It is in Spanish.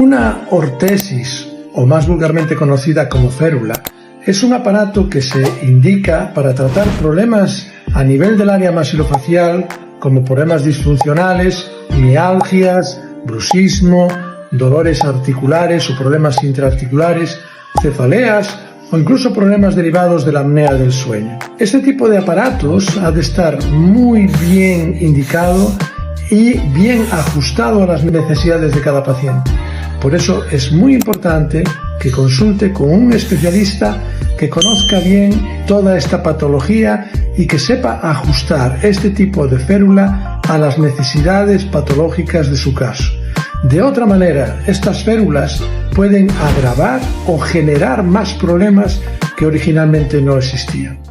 Una ortesis, o más vulgarmente conocida como férula, es un aparato que se indica para tratar problemas a nivel del área maxilofacial, como problemas disfuncionales, mialgias, bruxismo, dolores articulares o problemas intraarticulares, cefaleas o incluso problemas derivados de la apnea del sueño. Este tipo de aparatos ha de estar muy bien indicado y bien ajustado a las necesidades de cada paciente. Por eso es muy importante que consulte con un especialista que conozca bien toda esta patología y que sepa ajustar este tipo de férula a las necesidades patológicas de su caso. De otra manera, estas férulas pueden agravar o generar más problemas que originalmente no existían.